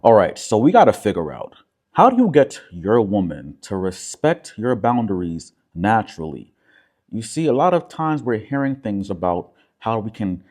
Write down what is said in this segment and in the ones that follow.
All right, so we got to figure out, how do you get your woman to respect your boundaries naturally? You see, a lot of times we're hearing things about how we can,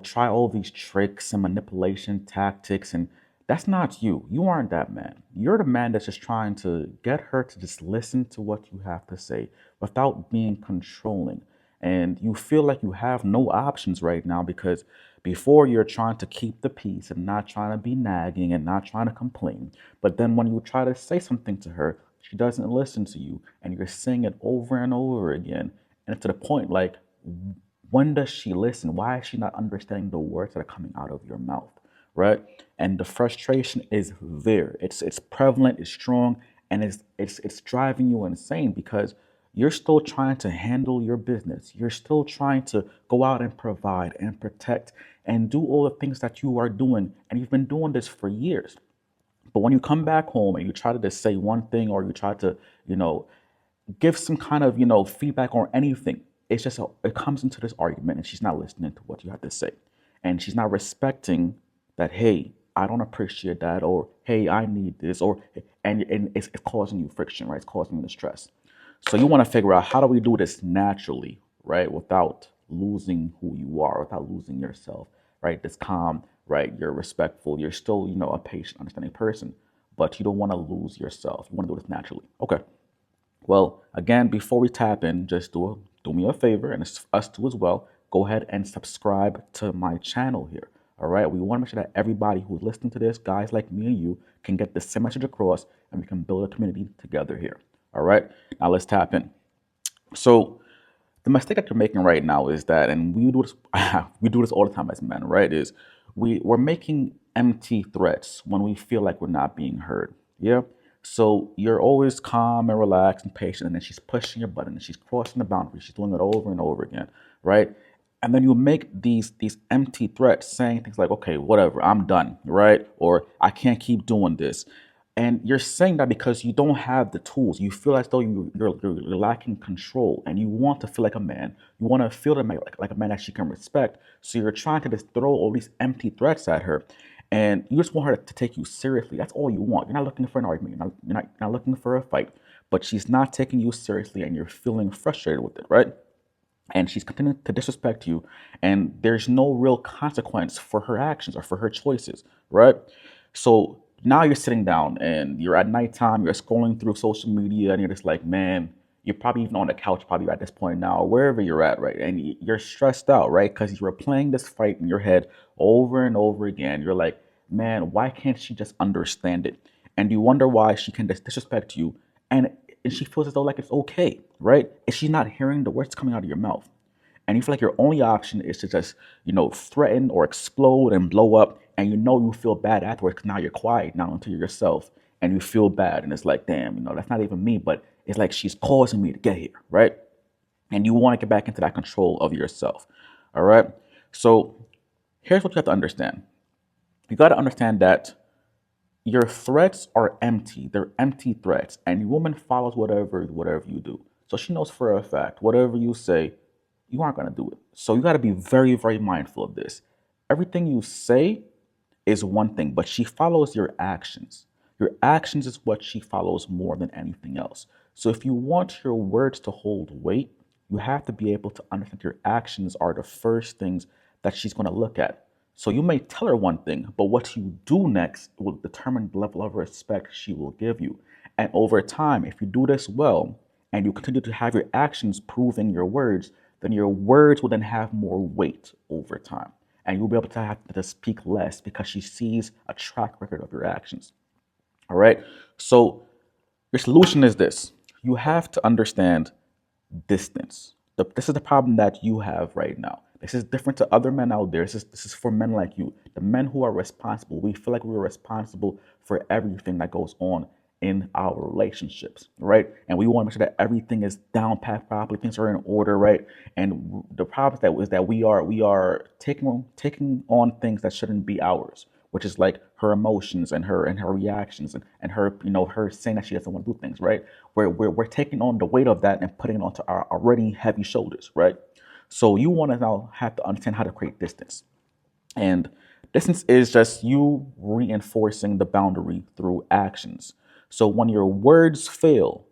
try all these tricks and manipulation tactics, and that's not you. You aren't that man. You're the man that's just trying to get her to just listen to what you have to say without being controlling. And you feel like you have no options right now because before you're trying to keep the peace and not trying to be nagging and not trying to complain. But then when you try to say something to her, she doesn't listen to you and you're saying it over and over again. And to the point, like, when does she listen? Why is she not understanding the words that are coming out of your mouth? Right? And the frustration is there. It's prevalent, it's strong, and it's driving you insane because you're still trying to handle your business. You're still trying to go out and provide and protect and do all the things that you are doing. And you've been doing this for years. But when you come back home and you try to just say one thing or you try to, you know, give some kind of, feedback or anything, it's just it comes into this argument and she's not listening to what you have to say. And she's not respecting that, hey, I don't appreciate that, or hey, I need this, or and it's causing you friction, right? It's causing you the stress. So you want to figure out, how do we do this naturally, right? Without losing who you are, without losing yourself, right? This calm, right? You're respectful. You're still, a patient, understanding person, but you don't want to lose yourself. You want to do this naturally. Okay. Well, again, before we tap in, just do me a favor, and it's us too as well. Go ahead and subscribe to my channel here. All right. We want to make sure that everybody who's listening to this, guys like me and you, can get the same message across, and we can build a community together here. All right. Now let's tap in. So the mistake that you're making right now is that, and we do this, we do this all the time as men, right? Is we're making empty threats when we feel like we're not being heard. Yeah. So you're always calm and relaxed and patient, and then she's pushing your button, and she's crossing the boundary. She's doing it over and over again, right? And then you make these empty threats, saying things like, "Okay, whatever, I'm done," right? Or "I can't keep doing this." And you're saying that because you don't have the tools. You feel as though you're lacking control, and you want to feel like a man. You want to feel like a man that she can respect. So you're trying to just throw all these empty threats at her, and you just want her to take you seriously. That's all you want. You're not looking for an argument. You're not looking for a fight. But she's not taking you seriously, and you're feeling frustrated with it, right? And she's continuing to disrespect you, and there's no real consequence for her actions or for her choices, right? So now you're sitting down and you're at nighttime, you're scrolling through social media, and you're just like, man, you're probably even on the couch, probably at this point now, or wherever you're at, right? And you're stressed out, right? Because you're playing this fight in your head over and over again. You're like, man, why can't she just understand it? And you wonder why she can just disrespect you, and she feels as though like it's okay, right? Is she not hearing the words coming out of your mouth? And you feel like your only option is to just, threaten or explode and blow up, and you feel bad afterwards because now you're quiet now until you're yourself, and you feel bad, and it's like, damn, that's not even me, but it's like she's causing me to get here, right? And you want to get back into that control of yourself, all right? So here's what you have to understand. You got to understand that your threats are empty. They're empty threats, and your woman follows whatever you do. So she knows for a fact whatever you say, you aren't gonna do it. So you got to be very, very mindful of this. Everything you say is one thing, but she follows your actions. Your actions is what she follows more than anything else. So if you want your words to hold weight, you have to be able to understand your actions are the first things that she's going to look at. So you may tell her one thing, but what you do next will determine the level of respect she will give you. And over time, if you do this well and you continue to have your actions proving your words, then your words will then have more weight over time. And you'll be able to have to speak less because she sees a track record of your actions. All right. So your solution is this: you have to understand distance. This is the problem that you have right now. This is different to other men out there. This is for men like you, the men who are responsible. We feel like we're responsible for everything that goes on in our relationships, right? And we want to make sure that everything is down pat properly, things are in order, right? And the problem is that we are taking on things that shouldn't be ours, which is like her emotions and her reactions and her her saying that she doesn't want to do things, right? We're taking on the weight of that and putting it onto our already heavy shoulders, right? So you want to now have to understand how to create distance. And Distance is just you reinforcing the boundary through actions. So when your words fail,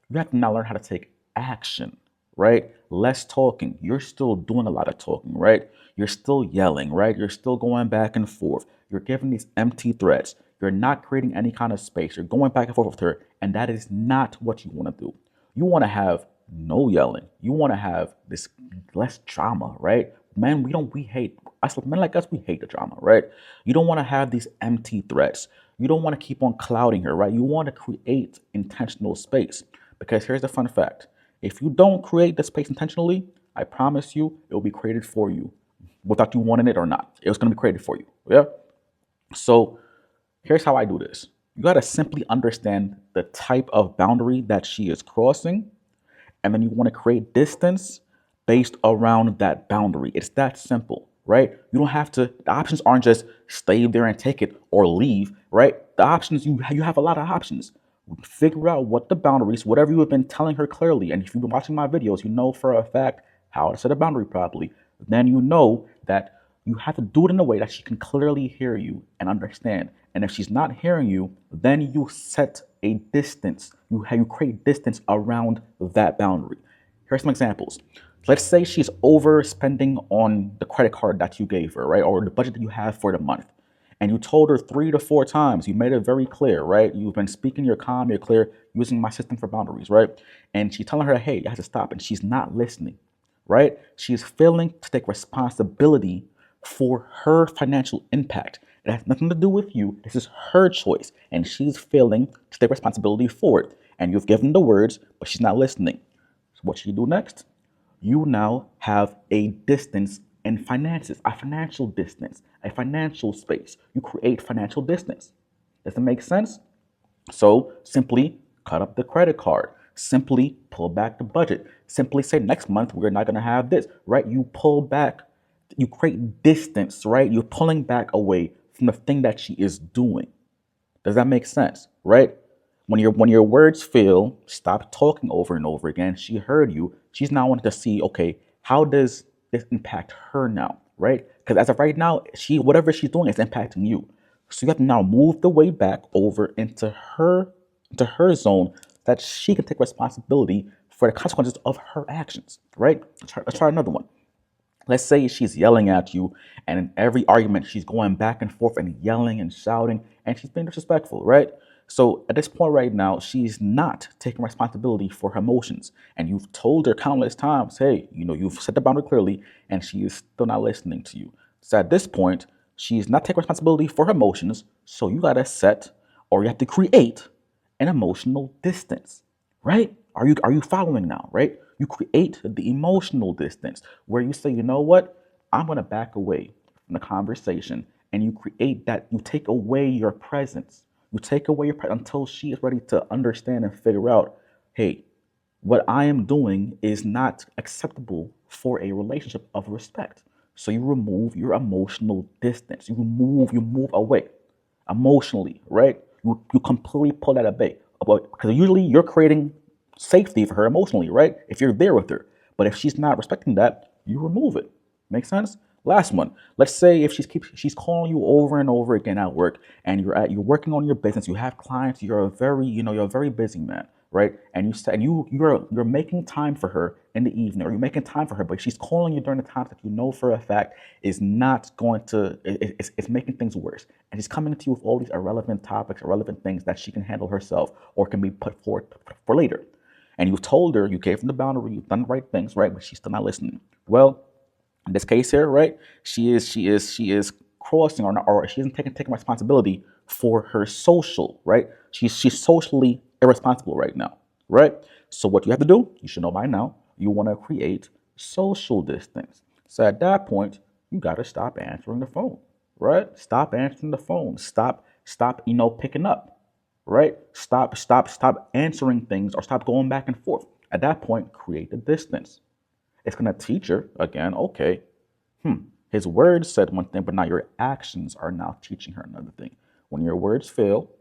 you have to now learn how to take action, right? Less talking. You're still doing a lot of talking, right? You're still yelling, right? You're still going back and forth. You're giving these empty threats. You're not creating any kind of space. You're going back and forth with her, and that is not what you want to do. You want to have no yelling. You want to have this less drama, right? Men, we hate us. Men like us, we hate the drama, right? You don't want to have these empty threats. You don't want to keep on clouding her, right? You want to create intentional space. Because here's the fun fact: if you don't create the space intentionally, I promise you, it will be created for you, without you wanting it or not. It's going to be created for you. Yeah. So here's how I do this. You got to simply understand the type of boundary that she is crossing, and then you want to create distance based around that boundary. It's that simple, right? You don't have to. The options aren't just stay there and take it or leave, right? The options you have a lot of options. Figure out what the boundaries, whatever you have been telling her clearly, and if you've been watching my videos, you know for a fact how to set a boundary properly. Then you know that you have to do it in a way that she can clearly hear you and understand. And if she's not hearing you, then you set a distance. You create distance around that boundary. Here's some examples. Let's say she's overspending on the credit card that you gave her, right? Or the budget that you have for the month. And you told her 3 to 4 times. You made it very clear, right? You've been speaking your calm, you're clear, using my system for boundaries, right? And she's telling her, hey, you have to stop. And she's not listening, right? She's failing to take responsibility for her financial impact. It has nothing to do with you. This is her choice. And she's failing to take responsibility for it. And you've given the words, but she's not listening. So what should you do next? You now have a distance in finances, a financial distance, a financial space. You create financial distance. Does it make sense? So simply cut up the credit card. Simply pull back the budget. Simply say next month we're not going to have this, right? You pull back, you create distance, right? You're pulling back away from the thing that she is doing. Does that make sense? Right? When your words fail, stop talking over and over again. She heard you. She's now wanting to see, okay, how does this impact her now? Right? Because as of right now, she whatever she's doing is impacting you. So you have to now move the way back over into her zone that she can take responsibility for the consequences of her actions. Right? Let's try another one. Let's say she's yelling at you, and in every argument, she's going back and forth and yelling and shouting, and she's being disrespectful, right? So at this point right now, she's not taking responsibility for her emotions. And you've told her countless times, hey, you've set the boundary clearly, and she is still not listening to you. So at this point, she's not taking responsibility for her emotions. So you got to set, or you have to create an emotional distance, right? Are you following now, right? You create the emotional distance where you say, you know what? I'm going to back away from the conversation, and you create that. You take away your presence. You take away your presence until she is ready to understand and figure out, hey, what I am doing is not acceptable for a relationship of respect. So you remove your emotional distance. You move away emotionally, right? You completely pull that away. Because usually you're creating safety for her emotionally, right? If you're there with her. But if she's not respecting that, you remove it. Make sense? Last one. Let's say if she's calling you over and over again at work, and you're working on your business, you have clients, you're a very busy man, right? And you said you're making time for her in the evening, or you're making time for her, but she's calling you during the times that you know for a fact is not going to it's making things worse. And she's coming to you with all these irrelevant topics, irrelevant things that she can handle herself or can be put forward for later. And you've told her, you gave them the boundary, you've done the right things, right? But she's still not listening. Well, in this case here, right? She is crossing, or she isn't taking responsibility for her social, right? She's socially irresponsible right now, right? So what you have to do, you should know by now, you want to create social distance. So at that point, you got to stop answering the phone, right? Stop answering the phone. Stop picking up, right? Stop answering things, or stop going back and forth. At that point, create the distance. It's going to teach her again, okay, his words said one thing, but now your actions are now teaching her another thing. When your words fail,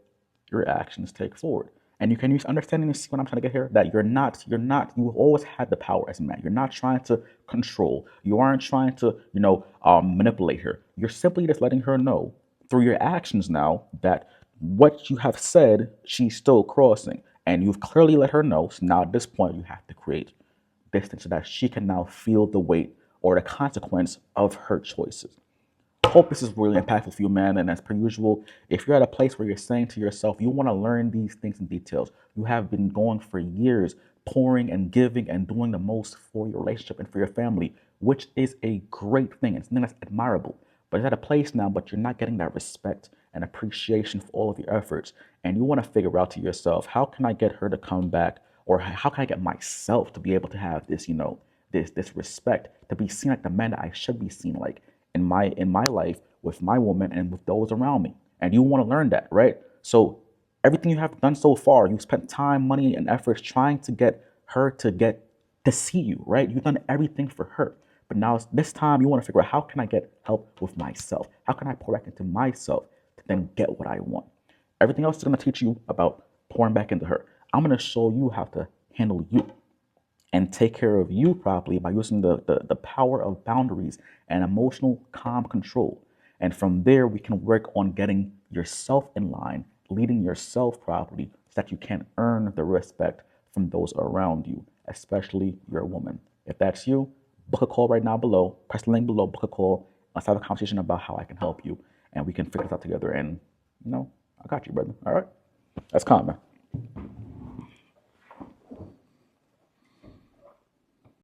your actions take forward. And you understanding and see what I'm trying to get here? That you've always had the power as a man. You're not trying to control. You aren't trying to, manipulate her. You're simply just letting her know through your actions now that what you have said, she's still crossing. And you've clearly let her know. So now at this point, you have to create distance so that she can now feel the weight or the consequence of her choices. Hope this is really impactful for you, man. And as per usual, if you're at a place where you're saying to yourself, you want to learn these things in details, you have been going for years, pouring and giving and doing the most for your relationship and for your family, which is a great thing. It's something that's admirable. But you're at a place now, but you're not getting that respect and appreciation for all of your efforts. And you want to figure out to yourself, how can I get her to come back? Or how can I get myself to be able to have this, this respect, to be seen like the man that I should be seen like in my life with my woman and with those around me. And you want to learn that, right? So everything you have done so far, you've spent time, money, and efforts trying to get her to see you, right? You've done everything for her. But now this time you want to figure out, how can I get help with myself? How can I pour back into myself to then get what I want? Everything else is going to teach you about pouring back into her. I'm going to show you how to handle you and take care of you properly by using the power of boundaries and emotional calm control. And from there, we can work on getting yourself in line, leading yourself properly so that you can earn the respect from those around you, especially your woman. If that's you, book a call right now below. Press the link below, book a call. Let's have a conversation about how I can help you. And we can figure this out together. And, I got you, brother. All right? That's calm, man.